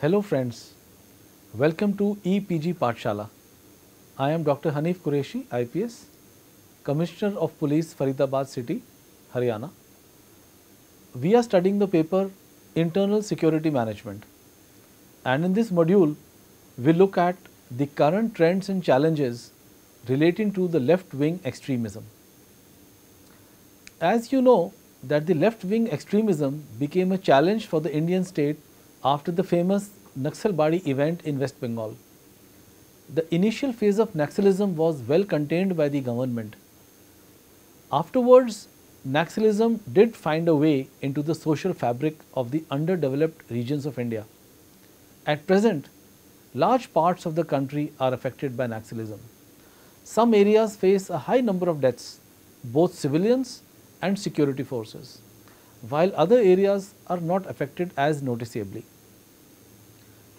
Hello friends, welcome to EPG Pathshala. I am Dr. Hanif Qureshi, IPS, Commissioner of Police, Faridabad City, Haryana. We are studying the paper Internal Security Management, and in this module we look at the current trends and challenges relating to the left-wing extremism. As you know that the left-wing extremism became a challenge for the Indian state after the famous Naxal event in West Bengal. The initial phase of Naxalism was well contained by the government. Afterwards, Naxalism did find a way into the social fabric of the underdeveloped regions of India. At present, large parts of the country are affected by Naxalism. Some areas face a high number of deaths, both civilians and security forces, while other areas are not affected as noticeably.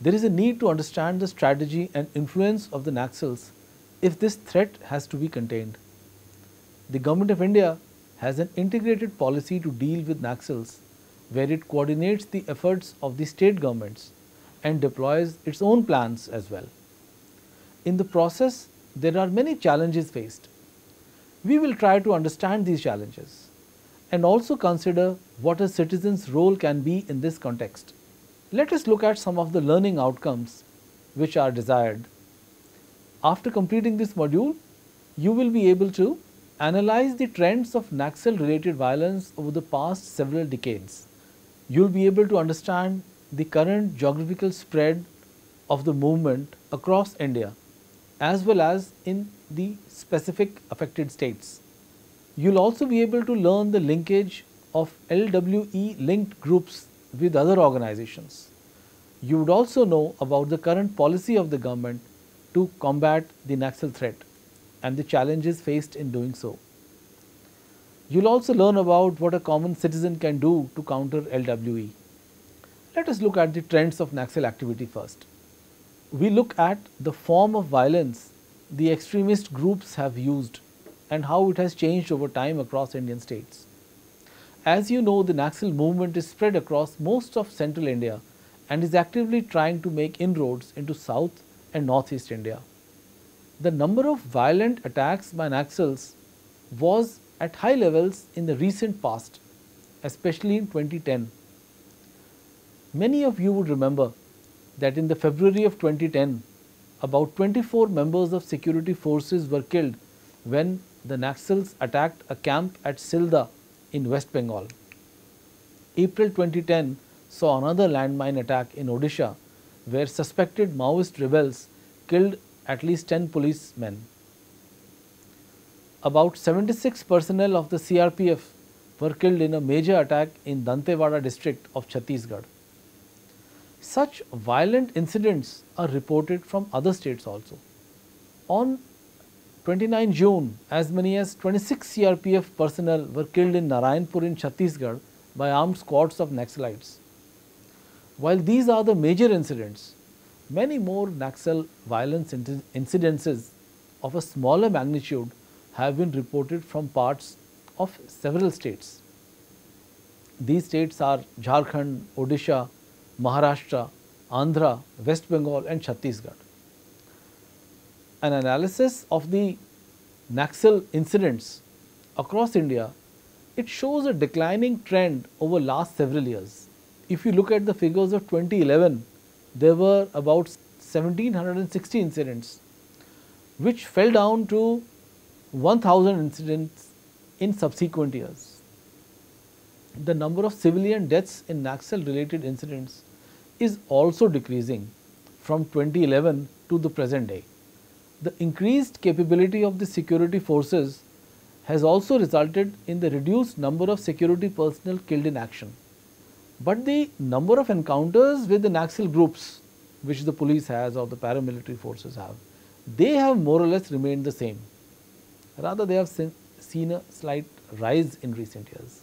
There is a need to understand the strategy and influence of the Naxals if this threat has to be contained. The Government of India has an integrated policy to deal with Naxals, where it coordinates the efforts of the state governments and deploys its own plans as well. In the process, there are many challenges faced. We will try to understand these challenges and also consider what a citizen's role can be in this context. Let us look at some of the learning outcomes which are desired. After completing this module, you will be able to analyze the trends of Naxal related violence over the past several decades. You will be able to understand the current geographical spread of the movement across India as well as in the specific affected states. You will also be able to learn the linkage of LWE linked groups with other organizations. You would also know about the current policy of the government to combat the Naxal threat and the challenges faced in doing so. You will also learn about what a common citizen can do to counter LWE. Let us look at the trends of Naxal activity first. We look at the form of violence the extremist groups have used and how it has changed over time across Indian states. As you know, the Naxal movement is spread across most of central India and is actively trying to make inroads into South and Northeast India. The number of violent attacks by Naxals was at high levels in the recent past, especially in 2010. Many of you would remember that in the February of 2010, about 24 members of security forces were killed when the Naxals attacked a camp at Silda in West Bengal. April 2010 saw another landmine attack in Odisha, where suspected Maoist rebels killed at least 10 policemen. About 76 personnel of the CRPF were killed in a major attack in Dantewada district of Chhattisgarh. Such violent incidents are reported from other states also. On 29 June, as many as 26 CRPF personnel were killed in Narayanpur in Chhattisgarh by armed squads of Naxalites. While these are the major incidents, many more Naxal violence incidences of a smaller magnitude have been reported from parts of several states. These states are Jharkhand, Odisha, Maharashtra, Andhra, West Bengal and Chhattisgarh. An analysis of the Naxal incidents across India, it shows a declining trend over last several years. If you look at the figures of 2011, there were about 1760 incidents, which fell down to 1000 incidents in subsequent years. The number of civilian deaths in Naxal related incidents is also decreasing from 2011 to the present day. The increased capability of the security forces has also resulted in the reduced number of security personnel killed in action. But the number of encounters with the Naxal groups, which the police has or the paramilitary forces have, they have more or less remained the same. Rather, they have seen a slight rise in recent years.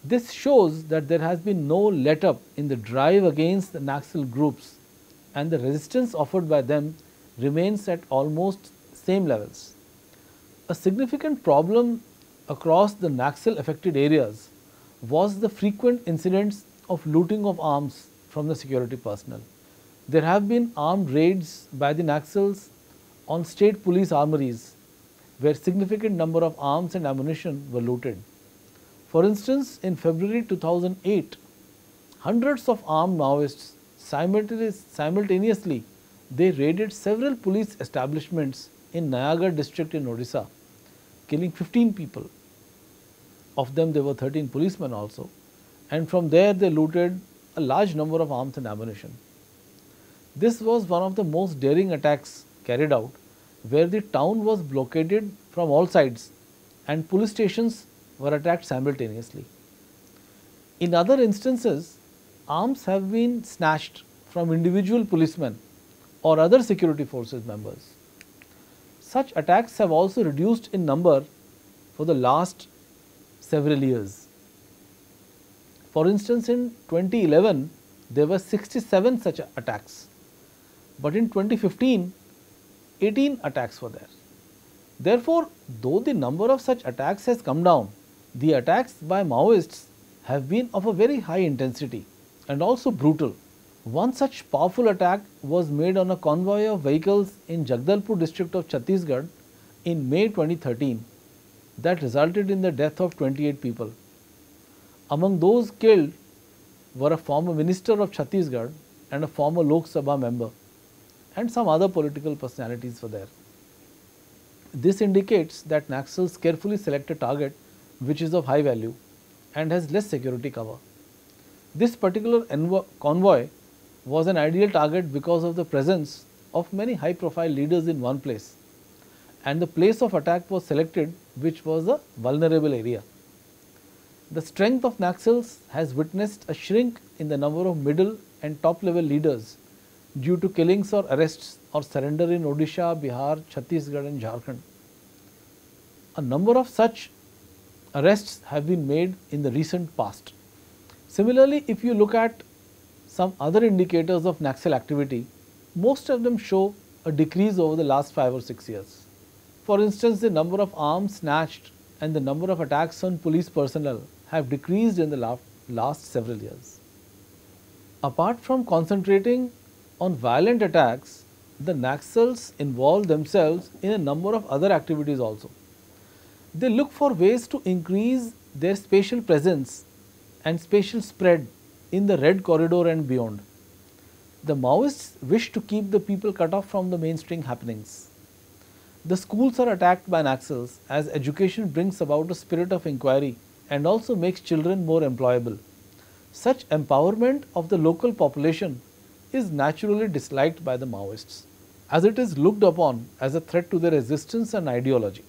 This shows that there has been no let-up in the drive against the Naxal groups, and the resistance offered by them remains at almost same levels. A significant problem across the Naxal affected areas was the frequent incidents of looting of arms from the security personnel. There have been armed raids by the Naxals on state police armories, where significant number of arms and ammunition were looted. For instance, in February 2008, hundreds of armed Maoists simultaneously they raided several police establishments in Nayagarh district in Odisha, killing 15 people. Of them there were 13 policemen also, and from there they looted a large number of arms and ammunition. This was one of the most daring attacks carried out, where the town was blockaded from all sides and police stations were attacked simultaneously. In other instances, arms have been snatched from individual policemen or other security forces members. Such attacks have also reduced in number for the last several years. For instance, in 2011, there were 67 such attacks, but in 2015, 18 attacks were there. Therefore, though the number of such attacks has come down, the attacks by Maoists have been of a very high intensity and also brutal. One such powerful attack was made on a convoy of vehicles in Jagdalpur district of Chhattisgarh in May 2013 that resulted in the death of 28 people. Among those killed were a former minister of Chhattisgarh and a former Lok Sabha member, and some other political personalities were there. This indicates that Naxals carefully select a target which is of high value and has less security cover. This particular convoy was an ideal target because of the presence of many high profile leaders in one place, and the place of attack was selected which was a vulnerable area. The strength of Naxals has witnessed a shrink in the number of middle and top level leaders due to killings or arrests or surrender in Odisha, Bihar, Chhattisgarh and Jharkhand. A number of such arrests have been made in the recent past. Similarly, if you look at some other indicators of Naxal activity, most of them show a decrease over the last 5 or 6 years. For instance, the number of arms snatched and the number of attacks on police personnel have decreased in the last several years. Apart from concentrating on violent attacks, the Naxals involve themselves in a number of other activities also. They look for ways to increase their spatial presence and spatial spread in the Red Corridor and beyond. The Maoists wish to keep the people cut off from the mainstream happenings. The schools are attacked by Naxals as education brings about a spirit of inquiry and also makes children more employable. Such empowerment of the local population is naturally disliked by the Maoists, as it is looked upon as a threat to their existence and ideology.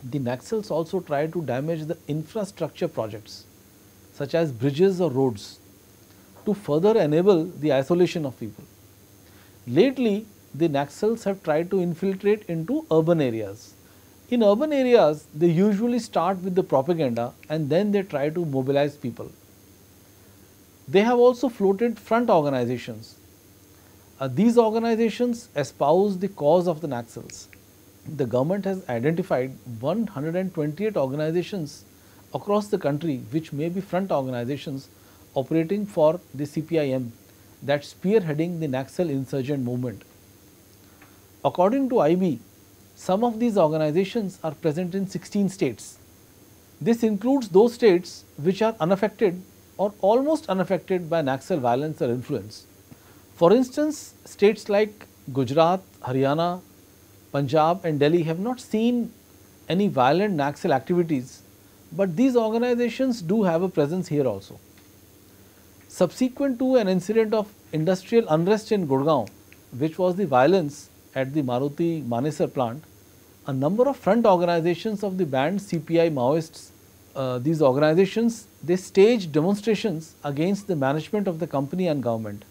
The Naxals also try to damage the infrastructure projects, such as bridges or roads, to further enable the isolation of people. Lately, the Naxals have tried to infiltrate into urban areas. In urban areas, they usually start with the propaganda and then they try to mobilize people. They have also floated front organizations. These organizations espouse the cause of the Naxals. The government has identified 128 organizations across the country which may be front organizations operating for the CPIM, that spearheading the Naxal insurgent movement. According to IB, some of these organizations are present in 16 states. This includes those states which are unaffected or almost unaffected by Naxal violence or influence. For instance, states like Gujarat, Haryana, Punjab and Delhi have not seen any violent Naxal activities, but these organizations do have a presence here also. Subsequent to an incident of industrial unrest in Gurgaon, which was the violence at the Maruti Manesar plant, a number of front organizations of the banned CPI Maoists, these organizations, they staged demonstrations against the management of the company and government.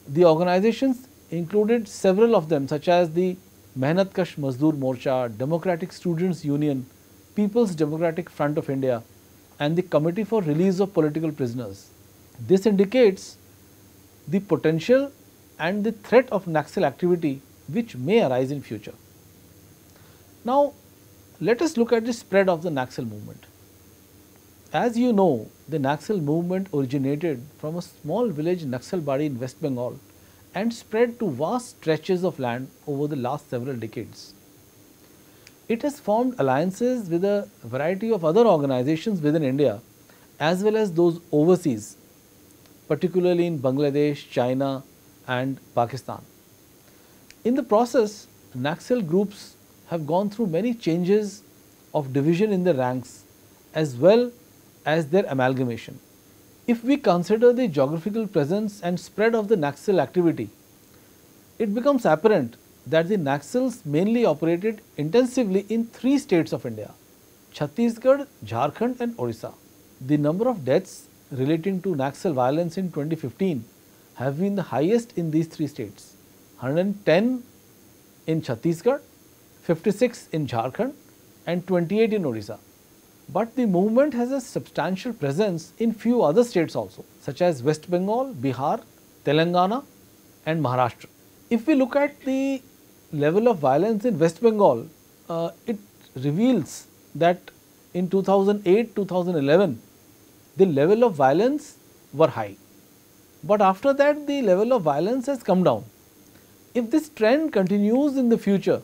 The organizations included several of them, such as the Mehnatkash Mazdoor Morcha, Democratic Students Union, People's Democratic Front of India and the Committee for Release of Political Prisoners. This indicates the potential and the threat of Naxal activity which may arise in future. Now, let us look at the spread of the Naxal movement. As you know, the Naxal movement originated from a small village Naxalbari in West Bengal and spread to vast stretches of land over the last several decades. It has formed alliances with a variety of other organizations within India as well as those overseas, particularly in Bangladesh, China and Pakistan. In the process, Naxal groups have gone through many changes of division in the ranks as well as their amalgamation. If we consider the geographical presence and spread of the Naxal activity, it becomes apparent that the Naxals mainly operated intensively in 3 states of India: Chhattisgarh, Jharkhand and Odisha. The number of deaths relating to Naxal violence in 2015 have been the highest in these 3 states: 110 in Chhattisgarh, 56 in Jharkhand and 28 in Odisha. But the movement has a substantial presence in few other states also, such as West Bengal, Bihar, Telangana and Maharashtra. If we look at the level of violence in West Bengal, it reveals that in 2008-2011, the level of violence were high. But after that, the level of violence has come down. If this trend continues in the future,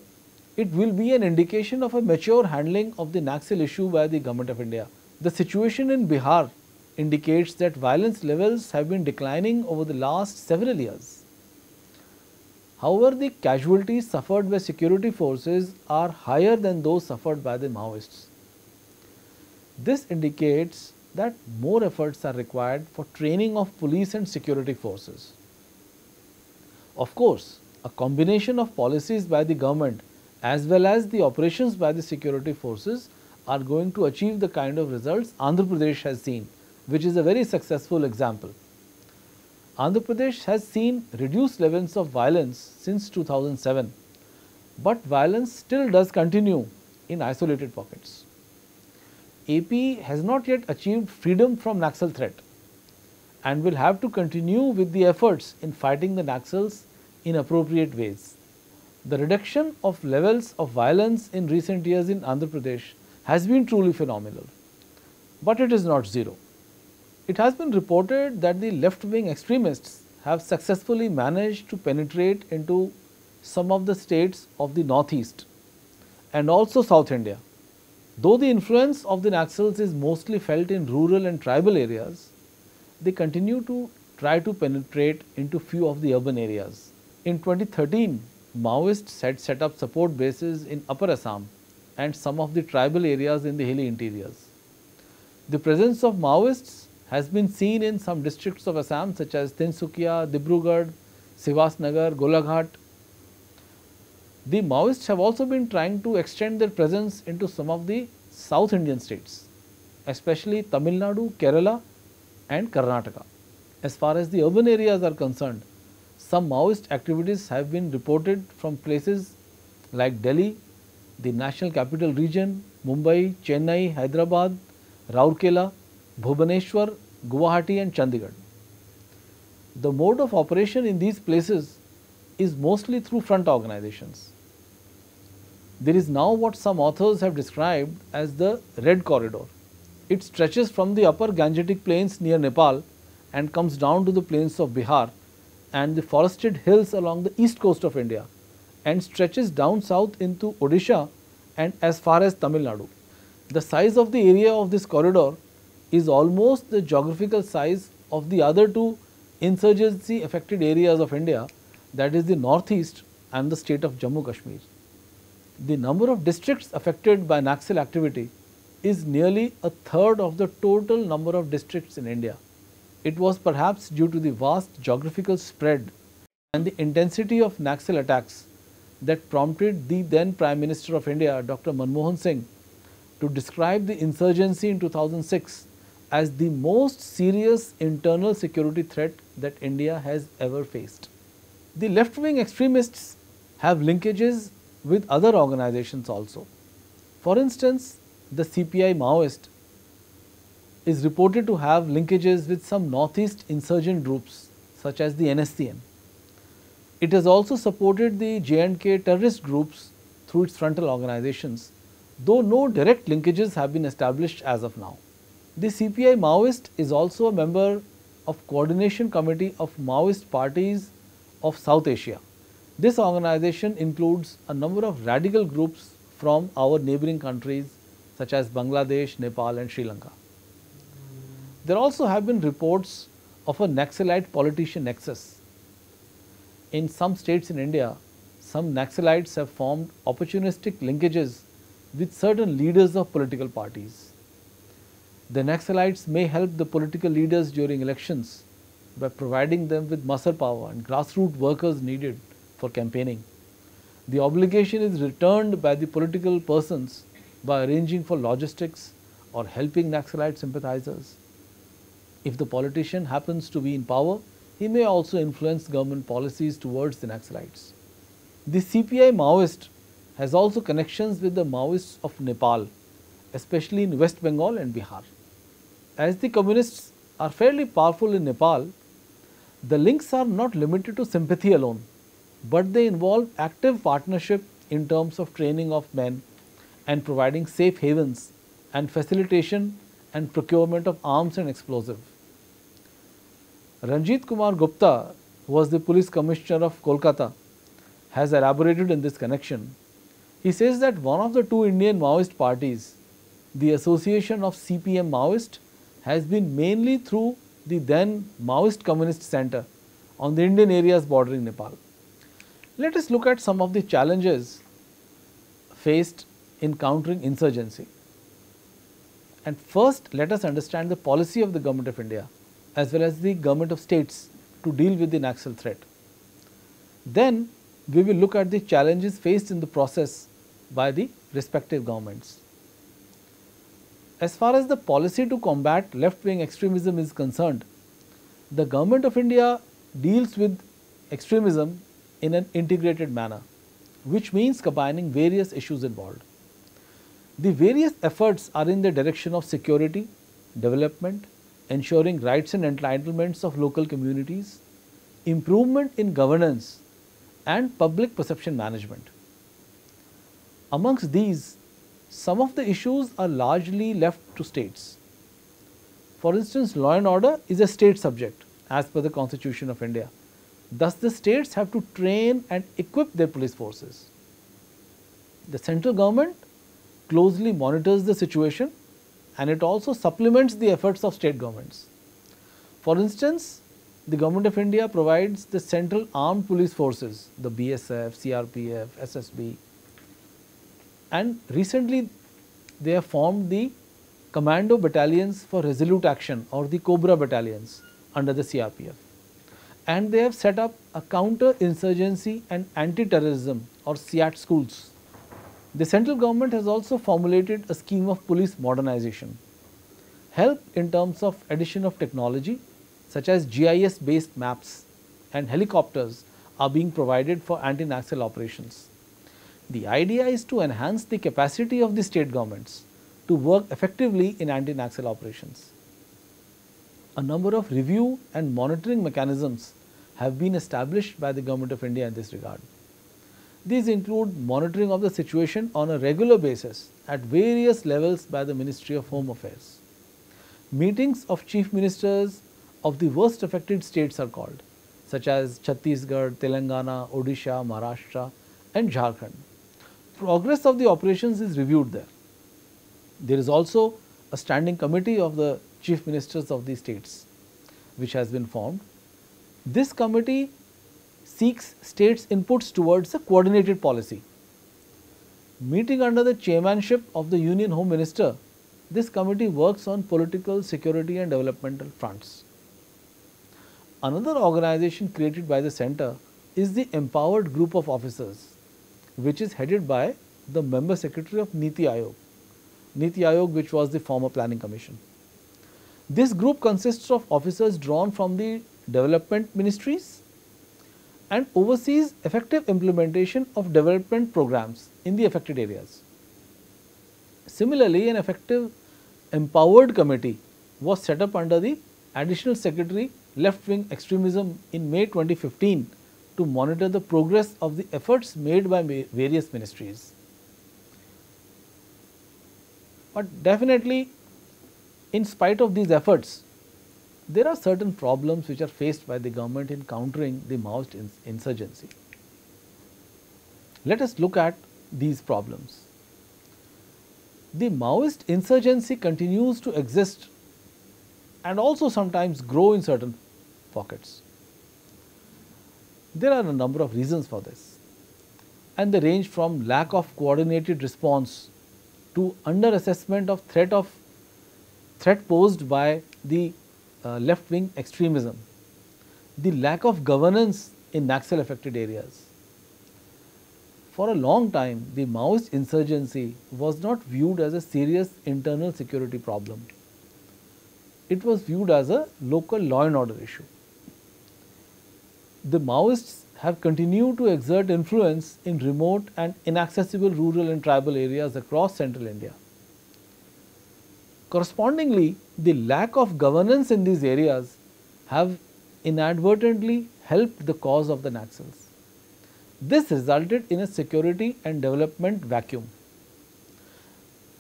it will be an indication of a mature handling of the Naxal issue by the Government of India. The situation in Bihar indicates that violence levels have been declining over the last several years. However, the casualties suffered by security forces are higher than those suffered by the Maoists. This indicates that more efforts are required for training of police and security forces. Of course, a combination of policies by the government as well as the operations by the security forces are going to achieve the kind of results Andhra Pradesh has seen, which is a very successful example. Andhra Pradesh has seen reduced levels of violence since 2007, but violence still does continue in isolated pockets. AP has not yet achieved freedom from Naxal threat and will have to continue with the efforts in fighting the Naxals in appropriate ways. The reduction of levels of violence in recent years in Andhra Pradesh has been truly phenomenal, but it is not zero. It has been reported that the left-wing extremists have successfully managed to penetrate into some of the states of the northeast and also South India. Though the influence of the Naxals is mostly felt in rural and tribal areas, they continue to try to penetrate into few of the urban areas. In 2013, Maoists had set up support bases in Upper Assam and some of the tribal areas in the hilly interiors. The presence of Maoists has been seen in some districts of Assam such as Tinsukia, Dibrugarh, Sivasnagar, Golaghat. The Maoists have also been trying to extend their presence into some of the South Indian states, especially Tamil Nadu, Kerala and Karnataka. As far as the urban areas are concerned, some Maoist activities have been reported from places like Delhi, the National Capital Region, Mumbai, Chennai, Hyderabad, Rourkela, Bhubaneswar, Guwahati and Chandigarh. The mode of operation in these places is mostly through front organizations. There is now what some authors have described as the Red Corridor. It stretches from the upper Gangetic plains near Nepal and comes down to the plains of Bihar and the forested hills along the east coast of India and stretches down south into Odisha and as far as Tamil Nadu. The size of the area of this corridor is almost the geographical size of the other two insurgency affected areas of India, that is the northeast and the state of Jammu Kashmir. The number of districts affected by Naxal activity is nearly a third of the total number of districts in India. It was perhaps due to the vast geographical spread and the intensity of Naxal attacks that prompted the then Prime Minister of India, Dr. Manmohan Singh, to describe the insurgency in 2006 as the most serious internal security threat that India has ever faced. The left-wing extremists have linkages with other organizations also. For instance, the CPI Maoist is reported to have linkages with some northeast insurgent groups such as the NSCN. It has also supported the J&K terrorist groups through its frontal organizations, though no direct linkages have been established as of now. The CPI Maoist is also a member of Coordination Committee of Maoist Parties of South Asia. This organization includes a number of radical groups from our neighboring countries such as Bangladesh, Nepal and Sri Lanka. There also have been reports of a Naxalite politician nexus. In some states in India, some Naxalites have formed opportunistic linkages with certain leaders of political parties. The Naxalites may help the political leaders during elections by providing them with muscle power and grassroots workers needed for campaigning. The obligation is returned by the political persons by arranging for logistics or helping Naxalite sympathizers. If the politician happens to be in power, he may also influence government policies towards the Naxalites. The CPI Maoist has also connections with the Maoists of Nepal, especially in West Bengal and Bihar. As the communists are fairly powerful in Nepal, the links are not limited to sympathy alone, but they involve active partnership in terms of training of men and providing safe havens and facilitation and procurement of arms and explosives. Ranjit Kumar Gupta, who was the police commissioner of Kolkata, has elaborated in this connection. He says that one of the two Indian Maoist parties, the Association of CPM Maoist, has been mainly through the then Maoist Communist Center on the Indian areas bordering Nepal. Let us look at some of the challenges faced in countering insurgency. And first, let us understand the policy of the Government of India as well as the Government of States to deal with the Naxal threat. Then, we will look at the challenges faced in the process by the respective governments. As far as the policy to combat left-wing extremism is concerned, the Government of India deals with extremism in an integrated manner, which means combining various issues involved. The various efforts are in the direction of security, development, ensuring rights and entitlements of local communities, improvement in governance and public perception management. Amongst these, some of the issues are largely left to states. For instance, law and order is a state subject as per the Constitution of India. Thus, the states have to train and equip their police forces. The central government closely monitors the situation and it also supplements the efforts of state governments. For instance, the Government of India provides the central armed police forces, the BSF, CRPF, SSB, and recently they have formed the commando battalions for resolute action or the Cobra battalions under the CRPF. And they have set up a counter-insurgency and anti-terrorism or CAT schools. The central government has also formulated a scheme of police modernization. Help in terms of addition of technology such as GIS based maps and helicopters are being provided for anti-Naxal operations. The idea is to enhance the capacity of the state governments to work effectively in anti-Naxal operations. A number of review and monitoring mechanisms have been established by the Government of India in this regard. These include monitoring of the situation on a regular basis at various levels by the Ministry of Home Affairs. Meetings of chief ministers of the worst affected states are called, such as Chhattisgarh, Telangana, Odisha, Maharashtra and Jharkhand. Progress of the operations is reviewed there. There is also a standing committee of the chief ministers of the states which has been formed. This committee seeks states' inputs towards a coordinated policy. Meeting under the chairmanship of the Union Home Minister, this committee works on political, security and developmental fronts. Another organization created by the centre is the Empowered Group of Officers, which is headed by the Member Secretary of Niti Aayog, which was the former Planning Commission. This group consists of officers drawn from the development ministries and oversees effective implementation of development programs in the affected areas. Similarly, an effective empowered committee was set up under the Additional Secretary Left-Wing Extremism in May 2015 to monitor the progress of the efforts made by various ministries. But definitely In spite of these efforts, there are certain problems which are faced by the government in countering the Maoist insurgency. Let us look at these problems. The Maoist insurgency continues to exist and also sometimes grow in certain pockets. There are a number of reasons for this, and they range from lack of coordinated response to underassessment of threat posed by the left-wing extremism, the lack of governance in Naxal affected areas. For a long time, the Maoist insurgency was not viewed as a serious internal security problem. It was viewed as a local law and order issue. The Maoists have continued to exert influence in remote and inaccessible rural and tribal areas across central India. Correspondingly, the lack of governance in these areas have inadvertently helped the cause of the Naxals. This resulted in a security and development vacuum.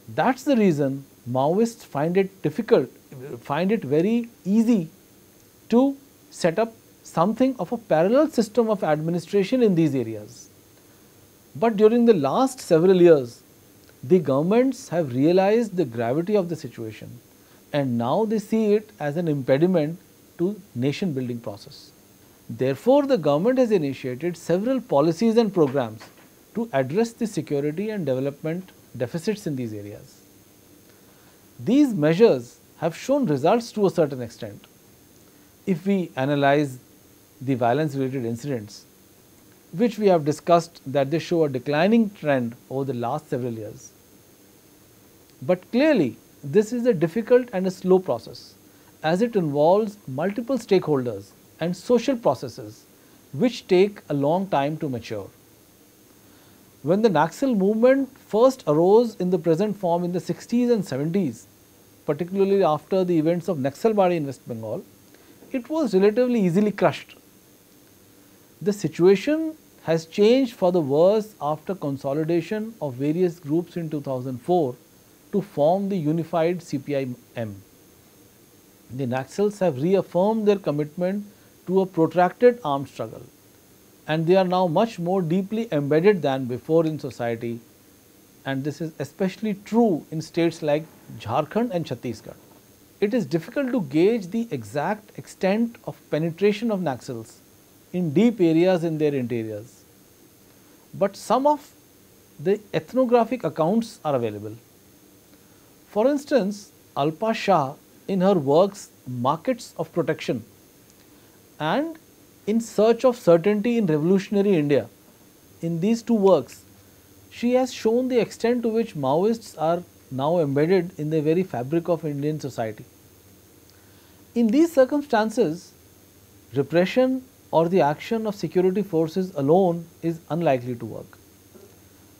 That's the reason Maoists find it very easy to set up something of a parallel system of administration in these areas. But during the last several years, the governments have realized the gravity of the situation, and now they see it as an impediment to nation building process. Therefore, the government has initiated several policies and programs to address the security and development deficits in these areas. These measures have shown results to a certain extent. If we analyze the violence related incidents, which we have discussed that they show a declining trend over the last several years. But clearly, this is a difficult and a slow process, as it involves multiple stakeholders and social processes which take a long time to mature. When the Naxal movement first arose in the present form in the 60s and 70s, particularly after the events of Naxalbari in West Bengal, it was relatively easily crushed. The situation has changed for the worse after consolidation of various groups in 2004 to form the unified CPI-M. The Naxals have reaffirmed their commitment to a protracted armed struggle, and they are now much more deeply embedded than before in society, and this is especially true in states like Jharkhand and Chhattisgarh. It is difficult to gauge the exact extent of penetration of Naxals in deep areas in their interiors, but some of the ethnographic accounts are available. For instance, Alpa Shah in her works Markets of Protection and In Search of Certainty in Revolutionary India, in these two works, she has shown the extent to which Maoists are now embedded in the very fabric of Indian society. In these circumstances, repression or the action of security forces alone is unlikely to work.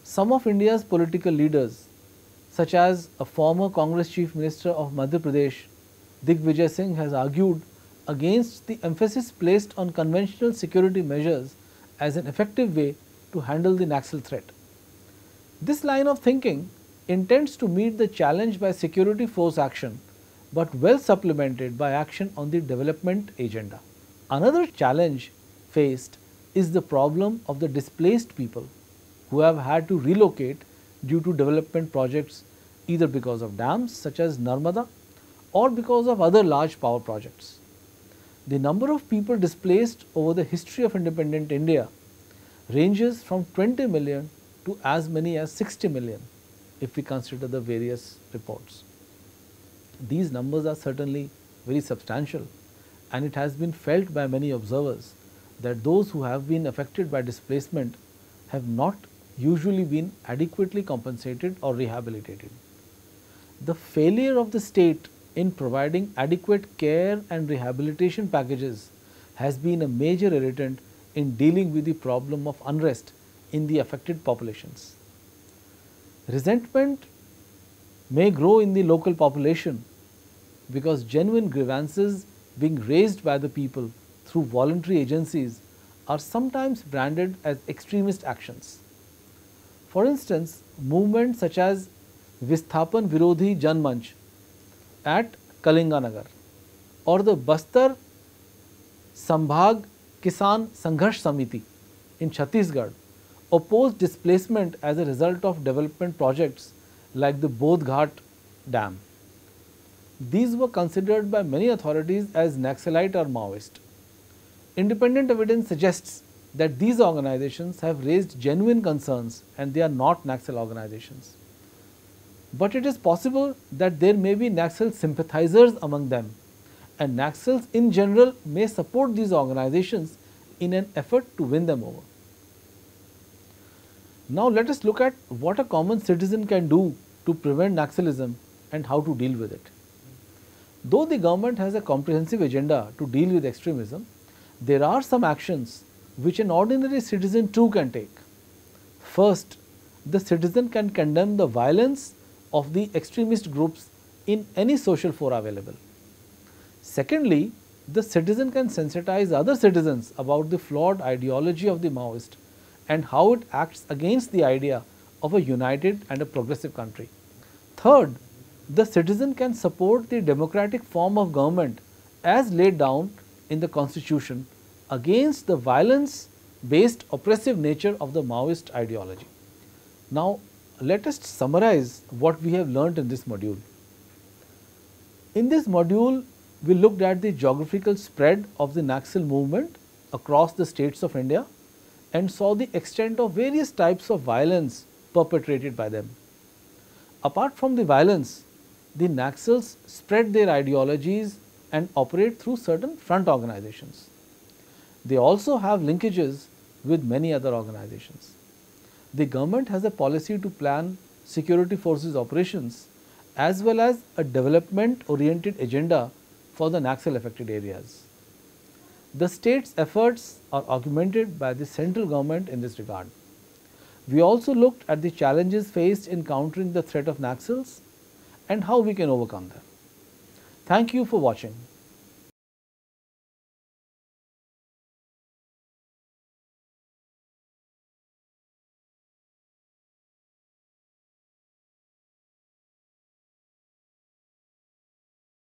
Some of India's political leaders, such as a former Congress Chief Minister of Madhya Pradesh, Digvijay Singh, has argued against the emphasis placed on conventional security measures as an effective way to handle the Naxal threat. This line of thinking intends to meet the challenge by security force action, but well supplemented by action on the development agenda. Another challenge faced is the problem of the displaced people who have had to relocate due to development projects, either because of dams such as Narmada or because of other large power projects. The number of people displaced over the history of independent India ranges from 20 million to as many as 60 million if we consider the various reports. These numbers are certainly very substantial, and it has been felt by many observers that those who have been affected by displacement have not usually been adequately compensated or rehabilitated. The failure of the state in providing adequate care and rehabilitation packages has been a major irritant in dealing with the problem of unrest in the affected populations. Resentment may grow in the local population because genuine grievances being raised by the people through voluntary agencies are sometimes branded as extremist actions. For instance, movements such as Visthapan Virodhi Jan Manch at Kalinganagar, or the Bastar Sambhag Kisan Sangharsh Samiti in Chhattisgarh opposed displacement as a result of development projects like the Bodh Ghat Dam. These were considered by many authorities as Naxalite or Maoist. Independent evidence suggests that these organizations have raised genuine concerns and they are not Naxal organizations. But it is possible that there may be Naxal sympathizers among them, and Naxals in general may support these organizations in an effort to win them over. Now let us look at what a common citizen can do to prevent Naxalism and how to deal with it. Though the government has a comprehensive agenda to deal with extremism, there are some actions which an ordinary citizen too can take. First, the citizen can condemn the violence of the extremist groups in any social fora available. Secondly, the citizen can sensitize other citizens about the flawed ideology of the Maoist and how it acts against the idea of a united and a progressive country. Third, the citizen can support the democratic form of government as laid down in the constitution against the violence based oppressive nature of the Maoist ideology. Now let us summarize what we have learnt in this module. In this module, we looked at the geographical spread of the Naxal movement across the states of India and saw the extent of various types of violence perpetrated by them. Apart from the violence, the Naxals spread their ideologies and operate through certain front organizations. They also have linkages with many other organizations. The government has a policy to plan security forces operations as well as a development oriented agenda for the Naxal affected areas. The state's efforts are augmented by the central government in this regard. We also looked at the challenges faced in countering the threat of Naxals and how we can overcome them. Thank you for watching.